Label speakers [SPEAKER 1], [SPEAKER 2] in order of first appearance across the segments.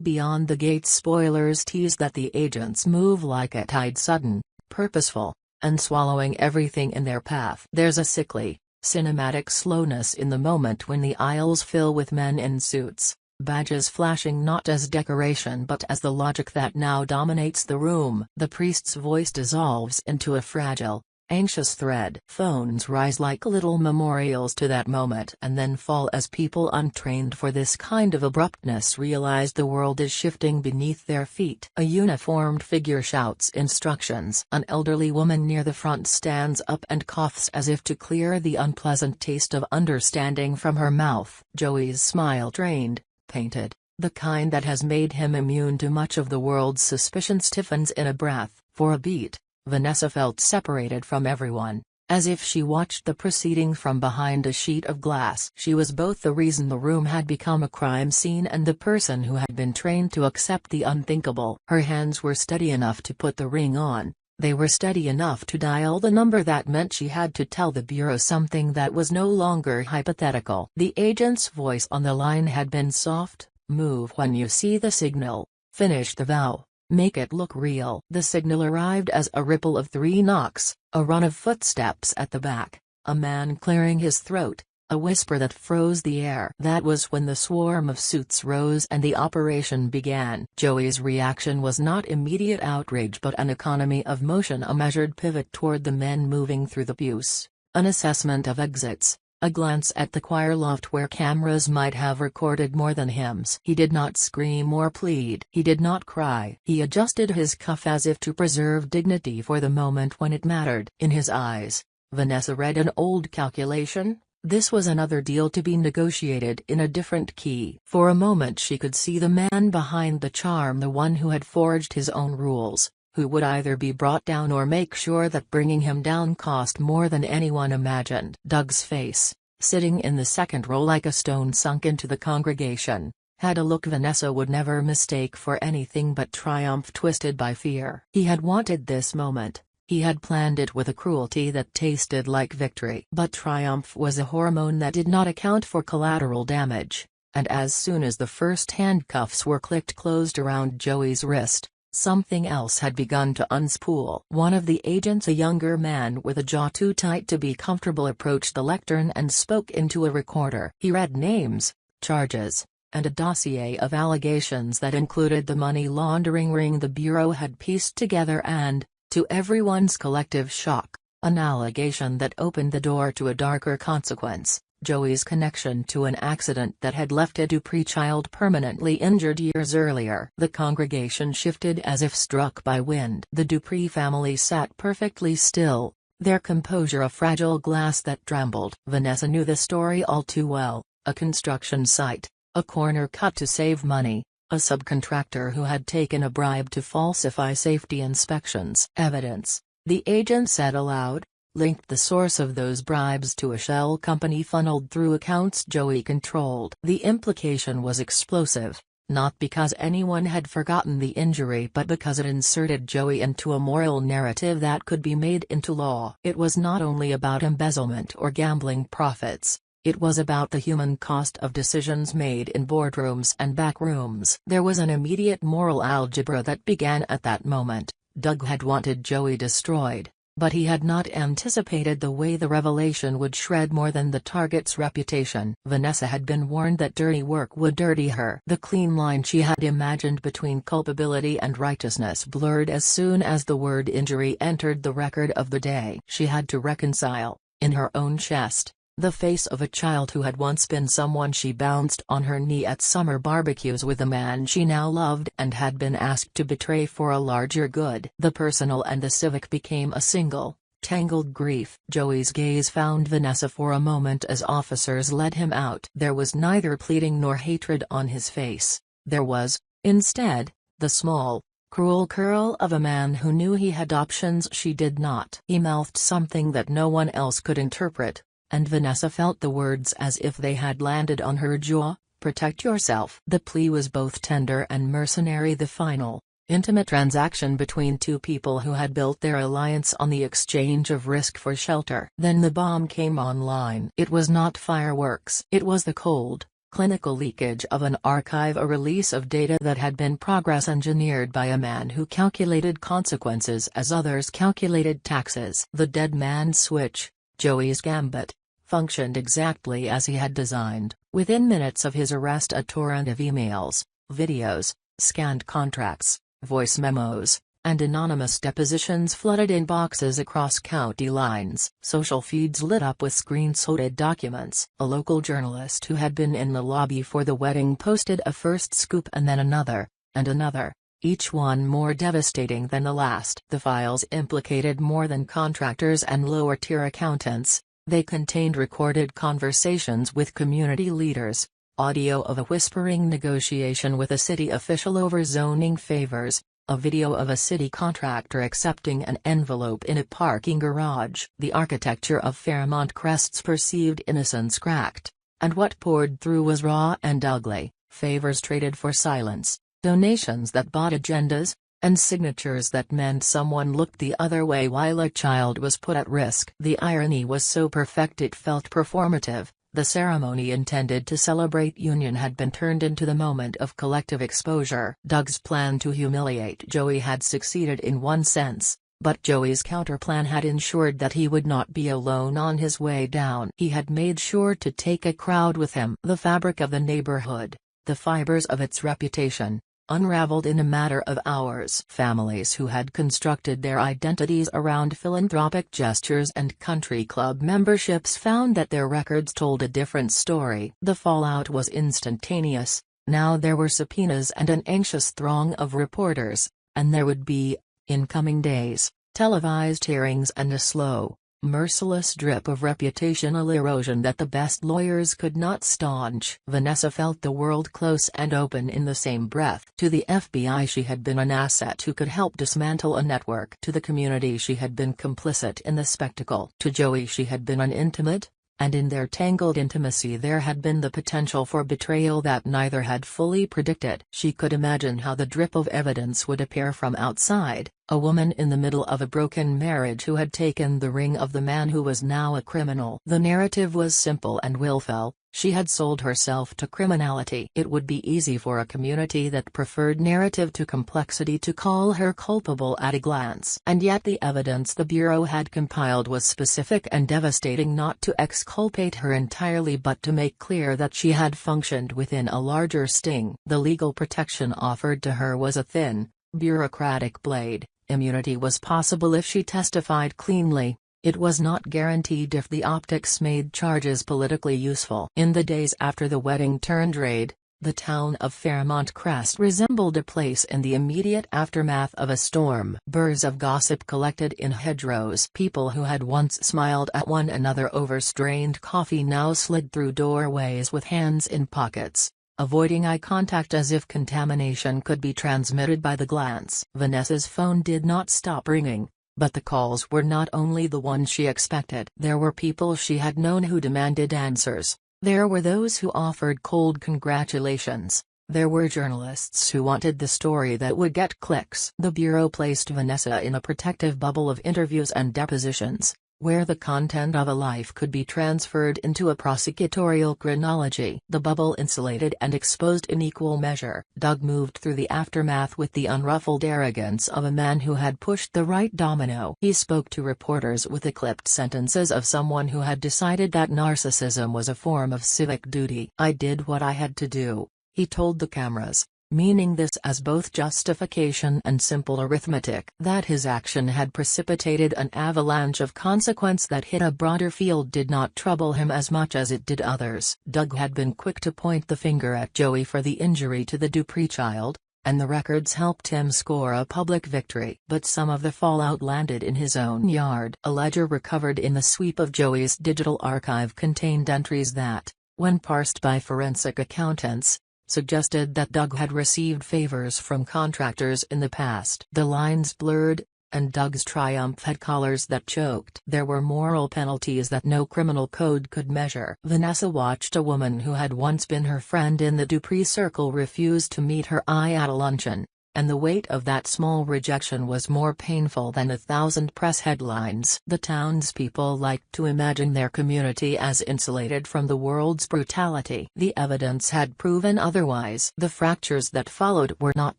[SPEAKER 1] Beyond the gates, spoilers tease that the agents move like a tide, sudden, purposeful, and swallowing everything in their path. There's a sickly, cinematic slowness in the moment when the aisles fill with men in suits, badges flashing not as decoration but as the logic that now dominates the room. The priest's voice dissolves into a fragile, anxious thread. Phones rise like little memorials to that moment and then fall as people untrained for this kind of abruptness realize the world is shifting beneath their feet. A uniformed figure shouts instructions. An elderly woman near the front stands up and coughs as if to clear the unpleasant taste of understanding from her mouth. Joey's smile, trained, painted, the kind that has made him immune to much of the world's suspicion, stiffens in a breath. For a beat, Vanessa felt separated from everyone, as if she watched the proceeding from behind a sheet of glass. She was both the reason the room had become a crime scene and the person who had been trained to accept the unthinkable. Her hands were steady enough to put the ring on, they were steady enough to dial the number that meant she had to tell the bureau something that was no longer hypothetical. The agent's voice on the line had been soft: "Move when you see the signal, finish the vow. Make it look real." The signal arrived as a ripple of 3 knocks, a run of footsteps at the back, a man clearing his throat, a whisper that froze the air. That was when the swarm of suits rose and the operation began. Joey's reaction was not immediate outrage but an economy of motion, a measured pivot toward the men moving through the pews, an assessment of exits, a glance at the choir loft where cameras might have recorded more than hymns. He did not scream or plead. He did not cry. He adjusted his cuff as if to preserve dignity for the moment when it mattered. In his eyes, Vanessa read an old calculation. This was another deal to be negotiated in a different key. For a moment she could see the man behind the charm, the one who had forged his own rules, who would either be brought down or make sure that bringing him down cost more than anyone imagined. Doug's face, sitting in the second row like a stone sunk into the congregation, had a look Vanessa would never mistake for anything but triumph twisted by fear. He had wanted this moment, he had planned it with a cruelty that tasted like victory. But triumph was a hormone that did not account for collateral damage, and as soon as the first handcuffs were clicked closed around Joey's wrist, something else had begun to unspool. One of the agents, a younger man with a jaw too tight to be comfortable, approached the lectern and spoke into a recorder. He read names, charges, and a dossier of allegations that included the money laundering ring the bureau had pieced together and, to everyone's collective shock, an allegation that opened the door to a darker consequence: Joey's connection to an accident that had left a Dupree child permanently injured years earlier. The congregation shifted as if struck by wind. The Dupree family sat perfectly still, their composure a fragile glass that trembled. Vanessa knew the story all too well: a construction site, a corner cut to save money, a subcontractor who had taken a bribe to falsify safety inspections. Evidence, the agent said aloud, linked the source of those bribes to a shell company funneled through accounts Joey controlled. The implication was explosive, not because anyone had forgotten the injury but because it inserted Joey into a moral narrative that could be made into law. It was not only about embezzlement or gambling profits, it was about the human cost of decisions made in boardrooms and backrooms. There was an immediate moral algebra that began at that moment. Doug had wanted Joey destroyed, but he had not anticipated the way the revelation would shred more than the target's reputation. Vanessa had been warned that dirty work would dirty her. The clean line she had imagined between culpability and righteousness blurred as soon as the word injury entered the record of the day. She had to reconcile, in her own chest, the face of a child who had once been someone she bounced on her knee at summer barbecues with, a man she now loved and had been asked to betray for a larger good. The personal and the civic became a single, tangled grief. Joey's gaze found Vanessa for a moment as officers led him out. There was neither pleading nor hatred on his face. There was, instead, the small, cruel curl of a man who knew he had options she did not. He mouthed something that no one else could interpret, and Vanessa felt the words as if they had landed on her jaw: protect yourself. The plea was both tender and mercenary, the final, intimate transaction between two people who had built their alliance on the exchange of risk for shelter. Then the bomb came online. It was not fireworks. It was the cold, clinical leakage of an archive, a release of data that had been progress engineered by a man who calculated consequences as others calculated taxes. The dead man's switch, Joey's gambit, functioned exactly as he had designed. Within minutes of his arrest, a torrent of emails, videos, scanned contracts, voice memos, and anonymous depositions flooded inboxes across county lines. Social feeds lit up with screenshotted documents. A local journalist who had been in the lobby for the wedding posted a first scoop and then another, and another, each one more devastating than the last. The files implicated more than contractors and lower-tier accountants. They contained recorded conversations with community leaders, audio of a whispering negotiation with a city official over zoning favors, a video of a city contractor accepting an envelope in a parking garage. The architecture of Fairmont Crest's perceived innocence cracked, and what poured through was raw and ugly. Favors traded for silence, donations that bought agendas, and signatures that meant someone looked the other way while a child was put at risk. The irony was so perfect it felt performative. The ceremony intended to celebrate union had been turned into the moment of collective exposure. Doug's plan to humiliate Joey had succeeded in one sense, but Joey's counterplan had ensured that he would not be alone on his way down. He had made sure to take a crowd with him. The fabric of the neighborhood, the fibers of its reputation, unraveled in a matter of hours. Families who had constructed their identities around philanthropic gestures and country club memberships found that their records told a different story. The fallout was instantaneous. Now there were subpoenas and an anxious throng of reporters, and there would be, in coming days, televised hearings and a slow, merciless drip of reputational erosion that the best lawyers could not staunch. Vanessa felt the world close and open in the same breath. To the FBI she had been an asset who could help dismantle a network. To the community she had been complicit in the spectacle. To Joey she had been an intimate, and in their tangled intimacy there had been the potential for betrayal that neither had fully predicted. She could imagine how the drip of evidence would appear from outside, a woman in the middle of a broken marriage who had taken the ring of the man who was now a criminal. The narrative was simple and willful. She had sold herself to criminality. It would be easy for a community that preferred narrative to complexity to call her culpable at a glance. And yet the evidence the Bureau had compiled was specific and devastating, not to exculpate her entirely but to make clear that she had functioned within a larger sting. The legal protection offered to her was a thin, bureaucratic blade. Immunity was possible if she testified cleanly. It was not guaranteed if the optics made charges politically useful. In the days after the wedding-turned-raid, the town of Fairmont Crest resembled a place in the immediate aftermath of a storm. Burrs of gossip collected in hedgerows. People who had once smiled at one another over strained coffee now slid through doorways with hands in pockets, avoiding eye contact as if contamination could be transmitted by the glance. Vanessa's phone did not stop ringing. But the calls were not only the ones she expected. There were people she had known who demanded answers. There were those who offered cold congratulations. There were journalists who wanted the story that would get clicks. The Bureau placed Vanessa in a protective bubble of interviews and depositions, where the content of a life could be transferred into a prosecutorial chronology. The bubble insulated and exposed in equal measure. Doug moved through the aftermath with the unruffled arrogance of a man who had pushed the right domino. He spoke to reporters with the clipped sentences of someone who had decided that narcissism was a form of civic duty. "I did what I had to do," he told the cameras, meaning this as both justification and simple arithmetic. That his action had precipitated an avalanche of consequence that hit a broader field did not trouble him as much as it did others. Doug had been quick to point the finger at Joey for the injury to the Dupree child, and the records helped him score a public victory. But some of the fallout landed in his own yard. A ledger recovered in the sweep of Joey's digital archive contained entries that, when parsed by forensic accountants, suggested that Doug had received favors from contractors in the past. The lines blurred, and Doug's triumph had collars that choked. There were moral penalties that no criminal code could measure. Vanessa watched a woman who had once been her friend in the Dupree circle refuse to meet her eye at a luncheon, and the weight of that small rejection was more painful than 1,000 press headlines. The townspeople liked to imagine their community as insulated from the world's brutality. The evidence had proven otherwise. The fractures that followed were not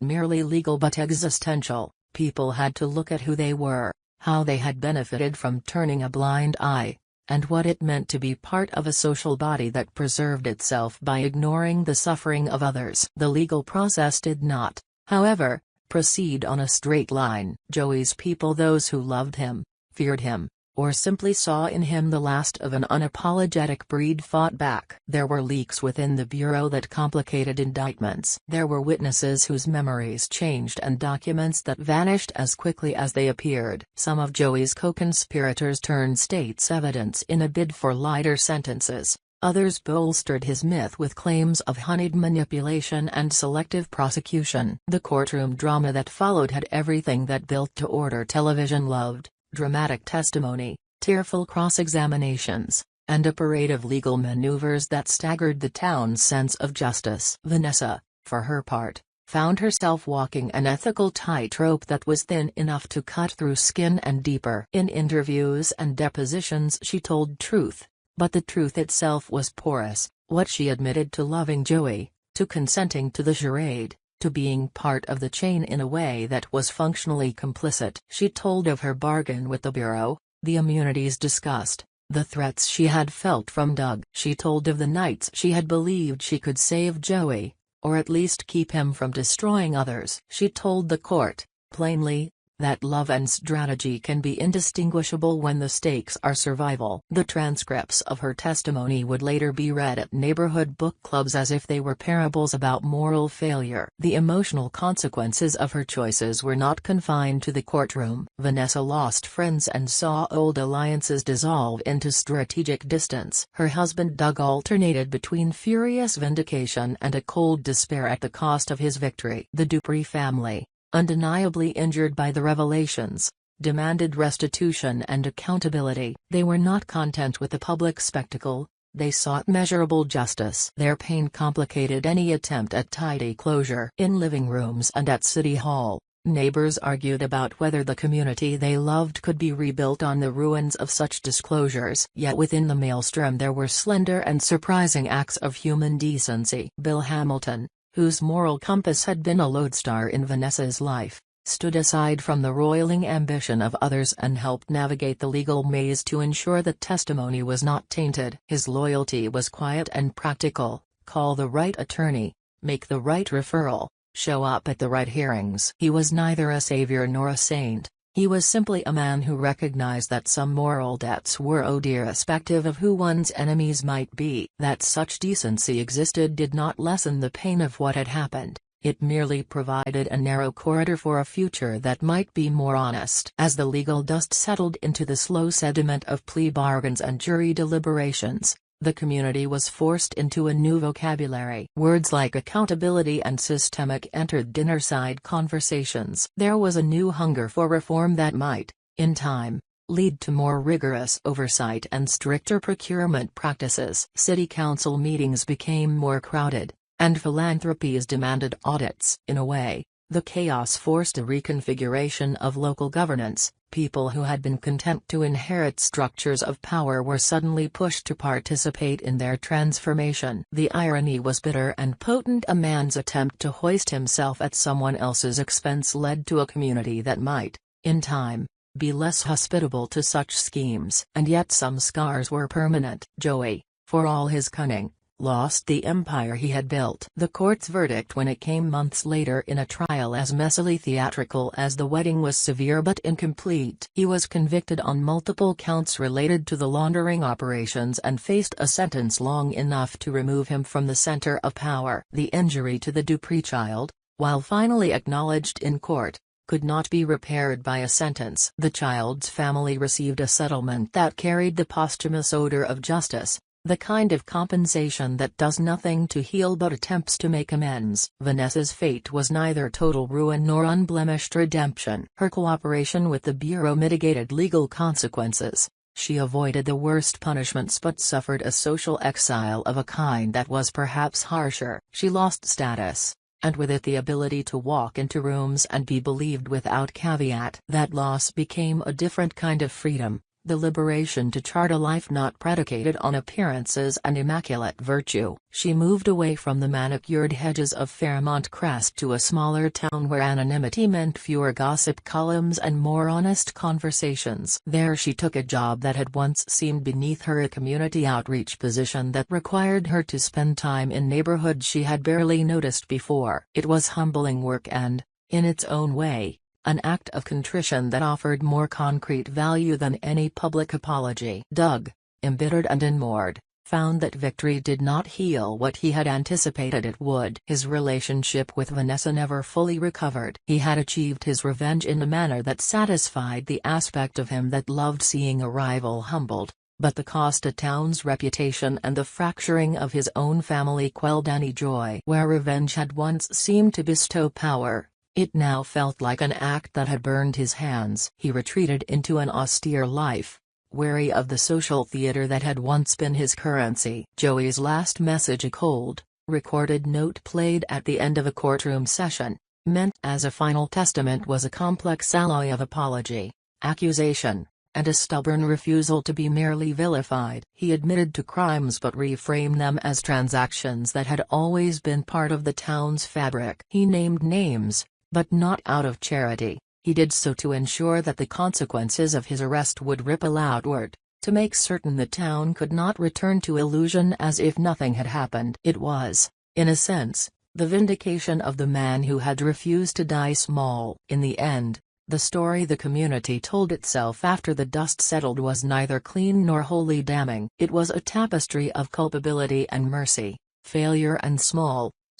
[SPEAKER 1] merely legal but existential. People had to look at who they were, how they had benefited from turning a blind eye, and what it meant to be part of a social body that preserved itself by ignoring the suffering of others. The legal process did not, however, proceed on a straight line. Joey's people, those who loved him, feared him, or simply saw in him the last of an unapologetic breed, fought back. There were leaks within the bureau that complicated indictments. There were witnesses whose memories changed and documents that vanished as quickly as they appeared. Some of Joey's co-conspirators turned state's evidence in a bid for lighter sentences. Others bolstered his myth with claims of honeyed manipulation and selective prosecution. The courtroom drama that followed had everything that built-to-order television loved: dramatic testimony, tearful cross-examinations, and a parade of legal maneuvers that staggered the town's sense of justice. Vanessa, for her part, found herself walking an ethical tightrope that was thin enough to cut through skin and deeper. In interviews and depositions she told truth, but the truth itself was porous. What she admitted to loving Joey, to consenting to the charade, to being part of the chain in a way that was functionally complicit. She told of her bargain with the Bureau, the immunities discussed, the threats she had felt from Doug. She told of the nights she had believed she could save Joey, or at least keep him from destroying others. She told the court, plainly, that love and strategy can be indistinguishable when the stakes are survival. The transcripts of her testimony would later be read at neighborhood book clubs as if they were parables about moral failure. The emotional consequences of her choices were not confined to the courtroom. Vanessa lost friends and saw old alliances dissolve into strategic distance. Her husband Doug alternated between furious vindication and a cold despair at the cost of his victory. The Dupree family, undeniably injured by the revelations, demanded restitution and accountability. They were not content with the public spectacle, they sought measurable justice. Their pain complicated any attempt at tidy closure. In living rooms and at City Hall, neighbors argued about whether the community they loved could be rebuilt on the ruins of such disclosures. Yet within the maelstrom there were slender and surprising acts of human decency. Bill Hamilton, whose moral compass had been a lodestar in Vanessa's life, stood aside from the roiling ambition of others and helped navigate the legal maze to ensure that testimony was not tainted. His loyalty was quiet and practical: call the right attorney, make the right referral, show up at the right hearings. He was neither a savior nor a saint. He was simply a man who recognized that some moral debts were owed irrespective of who one's enemies might be. That such decency existed did not lessen the pain of what had happened, it merely provided a narrow corridor for a future that might be more honest. As the legal dust settled into the slow sediment of plea bargains and jury deliberations, the community was forced into a new vocabulary. Words like accountability and systemic entered dinner-side conversations. There was a new hunger for reform that might, in time, lead to more rigorous oversight and stricter procurement practices. City council meetings became more crowded, and philanthropies demanded audits. In a way, the chaos forced a reconfiguration of local governance. People who had been content to inherit structures of power were suddenly pushed to participate in their transformation. The irony was bitter and potent. A man's attempt to hoist himself at someone else's expense led to a community that might, in time, be less hospitable to such schemes. And yet some scars were permanent. Joey, for all his cunning, lost the empire he had built. The court's verdict, when it came months later in a trial as messily theatrical as the wedding, was severe but incomplete. He was convicted on multiple counts related to the laundering operations and faced a sentence long enough to remove him from the center of power. The injury to the Dupree child, while finally acknowledged in court, could not be repaired by a sentence. The child's family received a settlement that carried the posthumous odor of justice, the kind of compensation that does nothing to heal but attempts to make amends. Vanessa's fate was neither total ruin nor unblemished redemption. Her cooperation with the Bureau mitigated legal consequences. She avoided the worst punishments but suffered a social exile of a kind that was perhaps harsher. She lost status, and with it the ability to walk into rooms and be believed without caveat. That loss became a different kind of freedom, the liberation to chart a life not predicated on appearances and immaculate virtue. She moved away from the manicured hedges of Fairmont Crest to a smaller town where anonymity meant fewer gossip columns and more honest conversations. There she took a job that had once seemed beneath her, a community outreach position that required her to spend time in neighborhoods she had barely noticed before. It was humbling work and, in its own way, an act of contrition that offered more concrete value than any public apology. Doug, embittered and unmoored, found that victory did not heal what he had anticipated it would. His relationship with Vanessa never fully recovered. He had achieved his revenge in a manner that satisfied the aspect of him that loved seeing a rival humbled, but the cost a town's reputation and the fracturing of his own family quelled any joy. Where revenge had once seemed to bestow power, it now felt like an act that had burned his hands. He retreated into an austere life, wary of the social theater that had once been his currency. Joey's last message, a cold, recorded note played at the end of a courtroom session, meant as a final testament was a complex alloy of apology, accusation, and a stubborn refusal to be merely vilified. He admitted to crimes but reframed them as transactions that had always been part of the town's fabric. He named names, but not out of charity. He did so to ensure that the consequences of his arrest would ripple outward, to make certain the town could not return to illusion as if nothing had happened. It was, in a sense, the vindication of the man who had refused to die small. In the end, the story the community told itself after the dust settled was neither clean nor wholly damning. It was a tapestry of culpability and mercy, failure and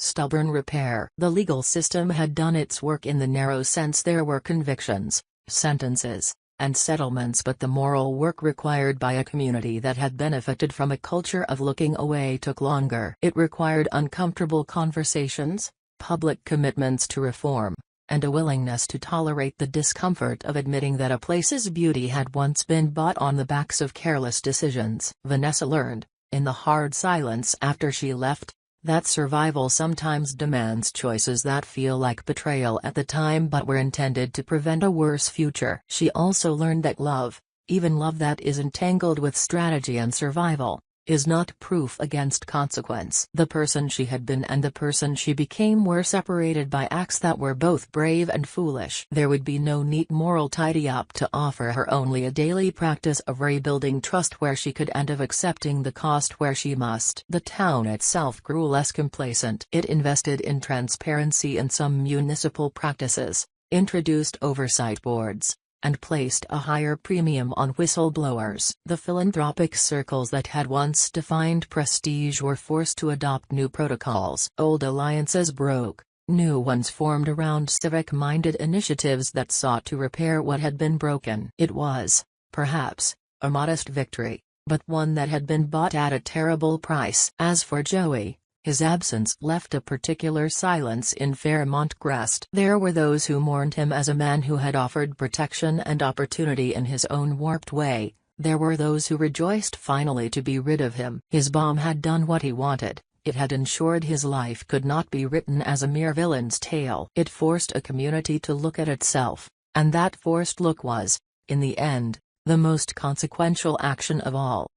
[SPEAKER 1] stubborn repair. The legal system had done its work in the narrow sense. There were convictions, sentences, and settlements, but the moral work required by a community that had benefited from a culture of looking away took longer. It required uncomfortable conversations, public commitments to reform, and a willingness to tolerate the discomfort of admitting that a place's beauty had once been bought on the backs of careless decisions. Vanessa learned, in the hard silence after she left, that survival sometimes demands choices that feel like betrayal at the time but were intended to prevent a worse future. She also learned that love, even love that is entangled with strategy and survival, is not proof against consequence. The person she had been and the person she became were separated by acts that were both brave and foolish. There would be no neat moral tidy-up to offer her, only a daily practice of rebuilding trust where she could and of accepting the cost where she must. The town itself grew less complacent. It invested in transparency in some municipal practices, introduced oversight boards, and placed a higher premium on whistleblowers. The philanthropic circles that had once defined prestige were forced to adopt new protocols. Old alliances broke, new ones formed around civic-minded initiatives that sought to repair what had been broken. It was, perhaps, a modest victory, but one that had been bought at a terrible price. As for Joey, his absence left a particular silence in Fairmont Crest. There were those who mourned him as a man who had offered protection and opportunity in his own warped way. There were those who rejoiced finally to be rid of him. His bomb had done what he wanted. It had ensured his life could not be written as a mere villain's tale. It forced a community to look at itself, and that forced look was, in the end, the most consequential action of all.